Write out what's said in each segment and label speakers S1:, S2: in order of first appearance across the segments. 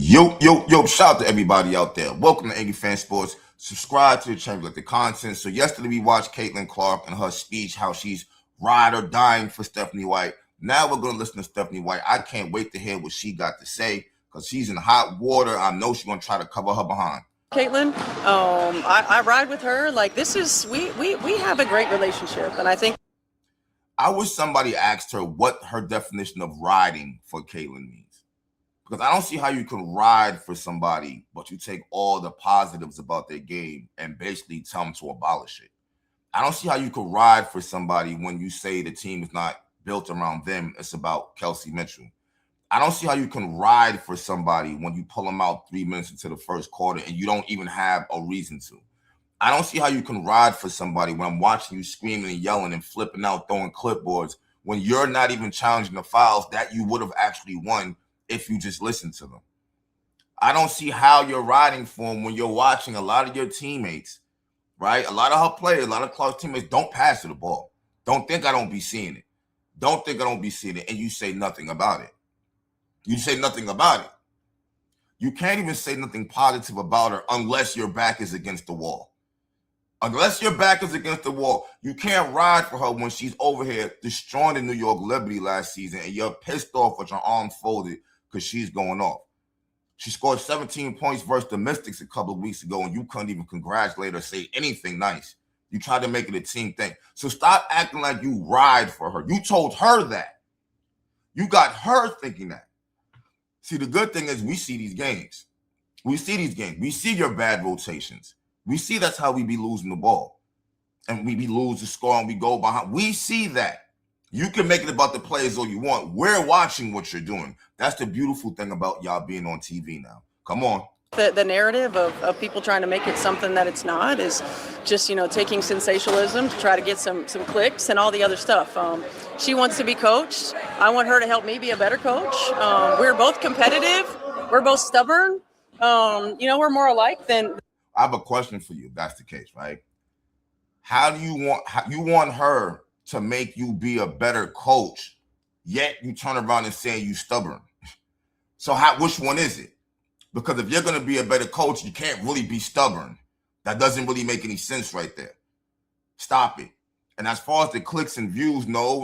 S1: Yo, shout out to everybody out there. Welcome to Angry Fan Sports. Subscribe to the channel, like the content. So yesterday we watched Caitlin Clark and her speech, how she's ride or dying for Stephanie White. Now we're going to listen to Stephanie White. I can't wait to hear what she got to say because she's in hot water. I know she's going to try to cover her behind.
S2: Caitlin, I ride with her. Like, this is, we have a great relationship. And I think
S1: I wish somebody asked her what her definition of riding for Caitlin means. Because I don't see how you can ride for somebody, but you take all the positives about their game and basically tell them to abolish it. I don't see how you could ride for somebody when you say the team is not built around them. It's about Kelsey Mitchell. I don't see how you can ride for somebody when you pull them out 3 minutes into the first quarter and you don't even have a reason to. I don't see how you can ride for somebody when I'm watching you screaming and yelling and flipping out, throwing clipboards when you're not even challenging the fouls that you would have actually won if you just listen to them. I don't see how you're riding for them when you're watching a lot of your teammates, right? A lot of her players, a lot of Clark's teammates don't pass to the ball. Don't think I don't be seeing it. Don't think I don't be seeing it. And you say nothing about it. You say nothing about it. You can't even say nothing positive about her unless your back is against the wall. Unless your back is against the wall, you can't ride for her when she's over here destroying the New York Liberty last season and you're pissed off with your arms folded because she's going off. She scored 17 points versus the Mystics a couple of weeks ago, and you couldn't even congratulate or say anything nice. You tried to make it a team thing. So stop acting like you ride for her. You told her that. You got her thinking that. See, the good thing is we see these games. We see these games. We see your bad rotations. We see that's how we be losing the ball. And we be lose the score and we go behind. We see that. You can make it about the players all you want. We're watching what you're doing. That's the beautiful thing about y'all being on TV now. Come on.
S2: the narrative of people trying to make it something that it's not is just, taking sensationalism to try to get some clicks and all the other stuff. She wants to be coached. I want her to help me be a better coach. We're both competitive. We're both stubborn. We're more alike than.
S1: I have a question for you if that's the case, right? How do you want her to make you be a better coach, yet you turn around and say you stubborn? So which one is it? Because if you're going to be a better coach, you can't really be stubborn. That doesn't really make any sense right there. Stop it. And as far as the clicks and views, no.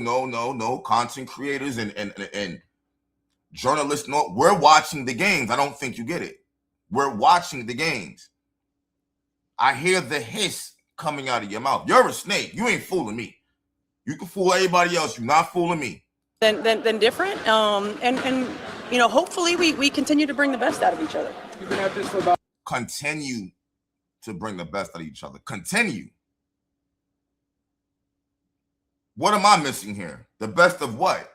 S1: Content creators and journalists, no, we're watching the games. I don't think you get it. We're watching the games. I hear the hiss coming out of your mouth. You're a snake. You ain't fooling me. You can fool everybody else. You're not fooling me.
S2: Then different. Hopefully we continue to bring the best out of each other.
S3: You've been at this for about.
S1: Continue to bring the best out of each other. Continue. What am I missing here? The best of what?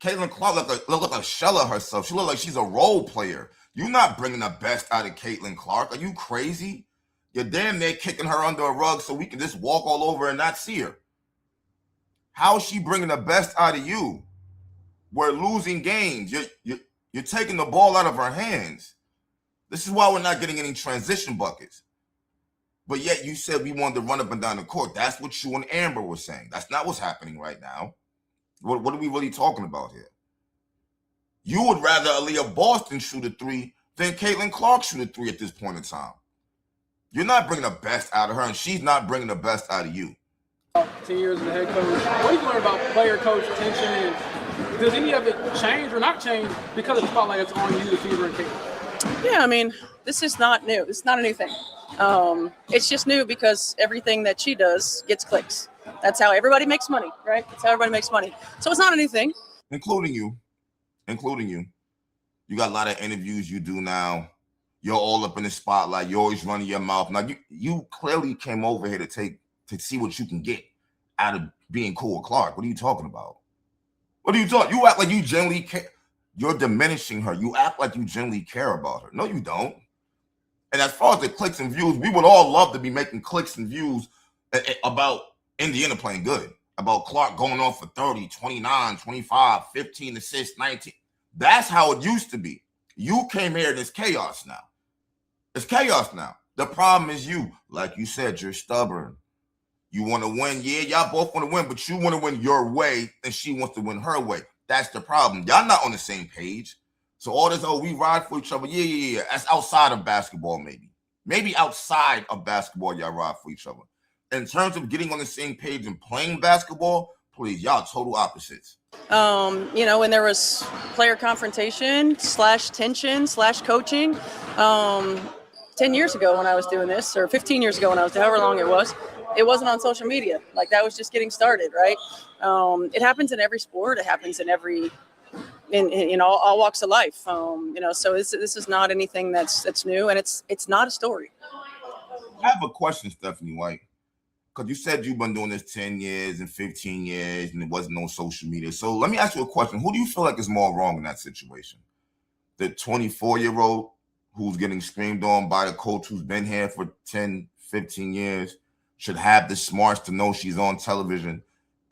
S1: Caitlin Clark look like a shell of herself. She look like she's a role player. You're not bringing the best out of Caitlin Clark. Are you crazy? You're damn near kicking her under a rug so we can just walk all over and not see her. How is she bringing the best out of you? We're losing games. You're taking the ball out of her hands. This is why we're not getting any transition buckets. But yet you said we wanted to run up and down the court. That's what you and Amber were saying. That's not what's happening right now. What are we really talking about here? You would rather Aaliyah Boston shoot a three than Caitlin Clark shoot a three at this point in time. You're not bringing the best out of her, and she's not bringing the best out of you.
S3: 10 years as a head coach. What do you learn about player-coach tension? And does any of it change or not change because of the spotlight that's on you, the Fever and Caitlin?
S2: Yeah, this is not new. It's not a new thing. It's just new because everything that she does gets clicks. That's how everybody makes money, right? That's how everybody makes money. So it's not a new thing.
S1: Including you. You got a lot of interviews you do now. You're all up in the spotlight. You're always running your mouth. Now, you clearly came over here to see what you can get out of being cool with Clark. What are you talking about? You act like you genuinely care. You're diminishing her. You act like you genuinely care about her. No, you don't. And as far as the clicks and views, we would all love to be making clicks and views about Indiana playing good, about Clark going off for 30, 29, 25, 15 assists, 19. That's how it used to be. You came here and it's chaos now. It's chaos now. The problem is you. Like you said, you're stubborn. You want to win. Yeah, y'all both want to win, but you want to win your way and she wants to win her way. That's the problem. Y'all not on the same page. So all this, oh, we ride for each other. Yeah. That's outside of basketball, maybe. Maybe outside of basketball, y'all ride for each other. In terms of getting on the same page and playing basketball, please, y'all total opposites.
S2: When there was player confrontation / tension / coaching, 10 years ago when I was doing this, or 15 years ago when I was, however long it wasn't on social media. Like, that was just getting started, right? It happens in every sport. It happens in all walks of life. So this is not anything that's new, and it's not a story.
S1: I have a question, Stephanie White, because you said you've been doing this 10 years and 15 years and there wasn't no social media. So let me ask you a question. Who do you feel like is more wrong in that situation? The 24-year-old who's getting screamed on by the coach who's been here for 10, 15 years should have the smarts to know she's on television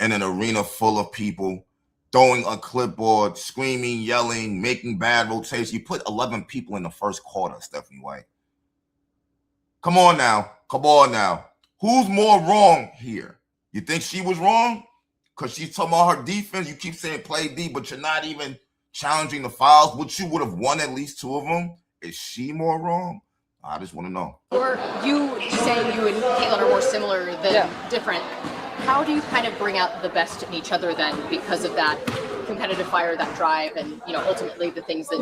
S1: in an arena full of people, throwing a clipboard, screaming, yelling, making bad rotations. You put 11 people in the first quarter, Stephanie White. Come on now. Who's more wrong here? You think she was wrong? Because she's talking about her defense. You keep saying play D, but you're not even challenging the fouls, which you would have won at least 2 of them. Is she more wrong? I just want to know.
S4: Or you saying you and Caitlin are more similar than different. How do you kind of bring out the best in each other then because of that competitive fire, that drive, and ultimately the things that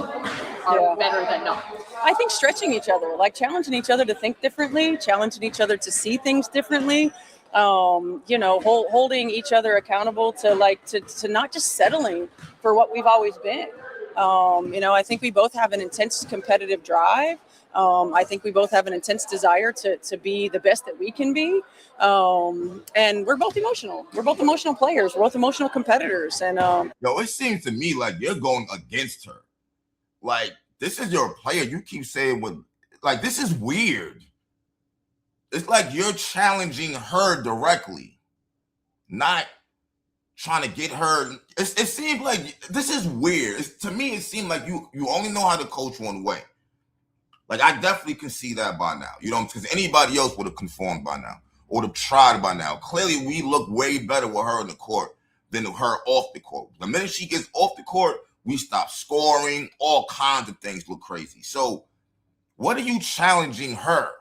S4: are better than not?
S2: I think stretching each other, like challenging each other to think differently, challenging each other to see things differently, holding each other accountable to not just settling for what we've always been. I think we both have an intense competitive drive. I think we both have an intense desire to be the best that we can be. And we're both emotional. We're both emotional players. We're both emotional competitors. And
S1: it seems to me like you're going against her. Like, this is your player. You keep saying this is weird. It's like you're challenging her directly, not trying to get her. It seems like this is weird. To me, it seemed like you only know how to coach one way. Like, I definitely can see that by now. Because anybody else would have conformed by now or would have tried by now. Clearly, we look way better with her in the court than her off the court. The minute she gets off the court, we stop scoring. All kinds of things look crazy. So what are you challenging her?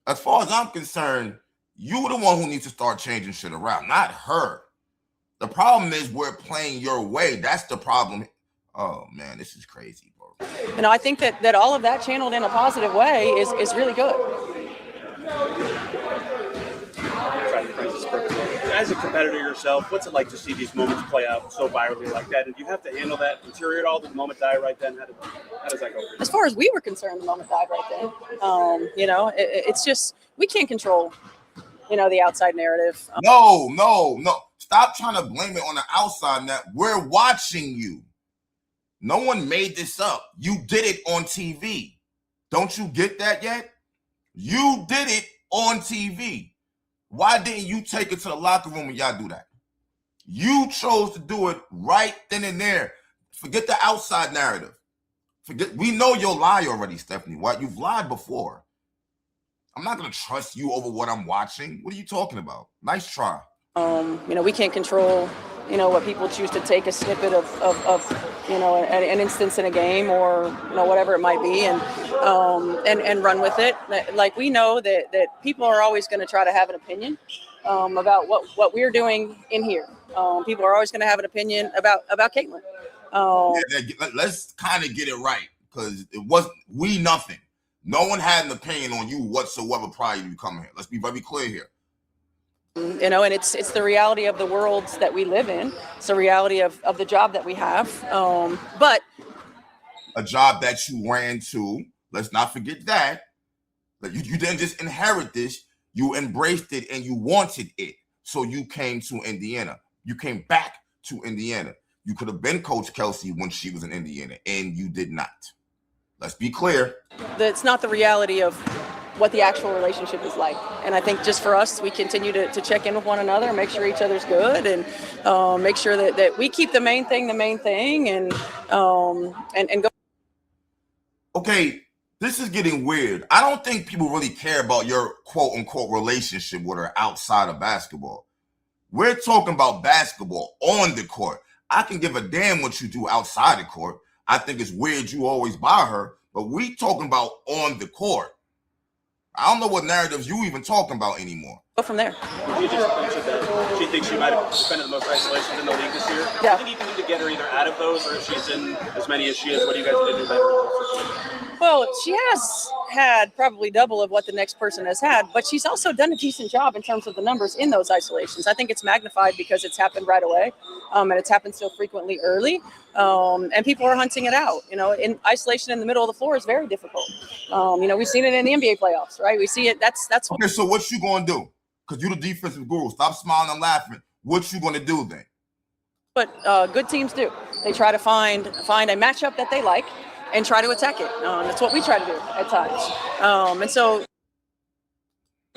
S1: As far as I'm concerned, you're the one who needs to start changing shit around, not her. The problem is we're playing your way. That's the problem. Oh, man, this is crazy, bro.
S2: I think that all of that channeled in a positive way is really good.
S5: As a competitor yourself, what's it like to see these moments play out so virally like that? And do you have to handle that, deteriorate all, the moment die right then? How does that go?
S2: As far as we were concerned, the moment died right then. It's just, we can't control, the outside narrative.
S1: No. Stop trying to blame it on the outside net. We're watching you. No one made this up. You did it on TV. Don't you get that yet? You did it on TV. Why didn't you take it to the locker room when y'all do that? You chose to do it right then and there. Forget the outside narrative. We know you'll lie already, Stephanie White. You've lied before. I'm not going to trust you over what I'm watching. What are you talking about? Nice try.
S2: We can't control, what people choose to take a snippet of an instance in a game or, whatever it might be and run with it. Like, we know that people are always going to try to have an opinion about what we're doing in here. People are always going to have an opinion about Caitlin.
S1: Let's kind of get it right, because it was nothing. No one had an opinion on you whatsoever prior to you coming here. Let's be very clear here.
S2: And it's the reality of the worlds that we live in. It's the reality of the job that we have. But
S1: a job that you ran to, let's not forget that. You didn't just inherit this, you embraced it and you wanted it. So you came to Indiana. You came back to Indiana. You could have been Coach Kelsey when she was in Indiana, and you did not. Let's be clear.
S2: It's not the reality of what the actual relationship is like. And I think just for us, we continue to check in with one another, make sure each other's good, and make sure that we keep the main thing, and go.
S1: Okay, this is getting weird. I don't think people really care about your quote unquote relationship with her outside of basketball. We're talking about basketball on the court. I can give a damn what you do outside the court. I think it's weird you always buy her, but we talking about on the court. I don't know what narratives you even talking about anymore.
S2: Go from there.
S5: You just mentioned that she thinks she might have defended the most isolations in the league this year.
S2: Yeah.
S5: Do you think you need to get her either out of those, or if she's in as many as she is, what do you guys need to do better in those situations?
S2: Well, she has had probably double of what the next person has had, but she's also done a decent job in terms of the numbers in those isolations. I think it's magnified because it's happened right away, and it's happened so frequently early, and people are hunting it out. In isolation in the middle of the floor is very difficult. We've seen it in the NBA playoffs, right? We see it. That's
S1: okay. So what you gonna do? Because you're the defensive guru. Stop smiling and laughing. What you gonna do then?
S2: what good teams do. They try to find a matchup that they like and try to attack it. That's what we try to do at times. And so,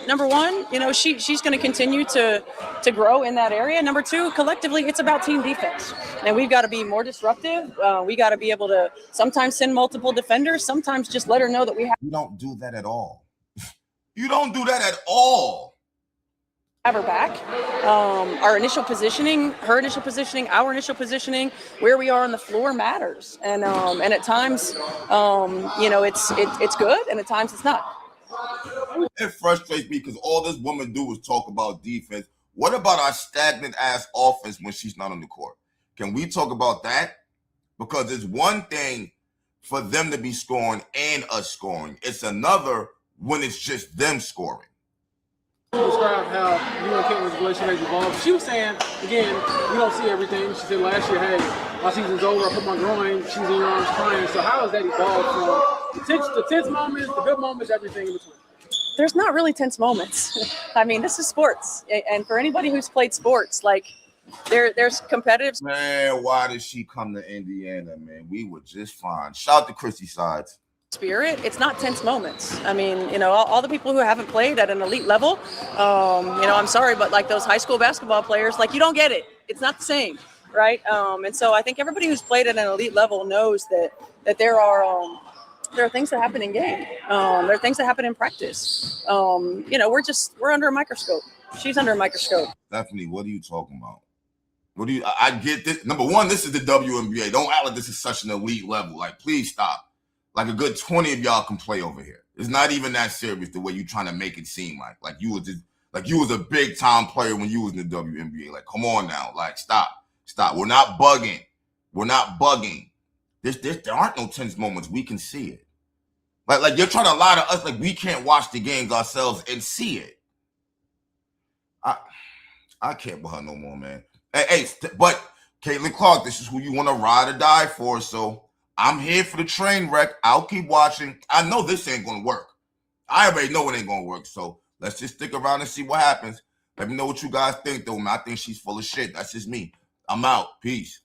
S2: number one, she's going to continue to grow in that area. Number two, collectively, it's about team defense, and we've got to be more disruptive. We got to be able to sometimes send multiple defenders, sometimes just let her know that we have.
S1: You don't do that at all. You don't do that at all.
S2: Have her back. Our initial positioning, her initial positioning, our initial positioning, where we are on the floor matters, and at times, it's good, and at times it's not.
S1: It frustrates me because all this woman do is talk about defense. What about our stagnant ass offense when she's not on the court? Can we talk about that? Because it's one thing for them to be scoring and us scoring. It's another when it's just them scoring.
S3: Describe how you and Caitlin's relationship has evolved. She was saying, again, we don't see everything. She said last year, hey, my season's over, I put my groin, she's in your arms crying. So how has that evolved from the tense moments, the good moments, everything in between?
S2: There's not really tense moments. I mean, this is sports. And for anybody who's played sports, like there's competitive.
S1: Man, why did she come to Indiana, man? We were just fine. Shout out to Chrissy Sides.
S2: Spirit, it's not tense moments. I mean, all the people who haven't played at an elite level, I'm sorry, but like those high school basketball players, like you don't get it. It's not the same, right? And so I think everybody who's played at an elite level knows that there are things that happen in game. There are things that happen in practice. We're under a microscope. She's under a microscope.
S1: Stephanie, what are you talking about? I get this. Number one, this is the WNBA. Don't act like this is such an elite level. Like, please stop. Like a good 20 of y'all can play over here. It's not even that serious the way you're trying to make it seem like you was a big time player when you was in the WNBA. Like, come on now. Like, stop. We're not bugging. There aren't no tense moments. We can see it. Like you're trying to lie to us like we can't watch the games ourselves and see it. I can't with her no more, man. But Caitlin Clark, this is who you want to ride or die for, so I'm here for the train wreck. I'll keep watching. I know this ain't going to work. I already know it ain't going to work. So let's just stick around and see what happens. Let me know what you guys think, though, man. I think she's full of shit. That's just me. I'm out. Peace.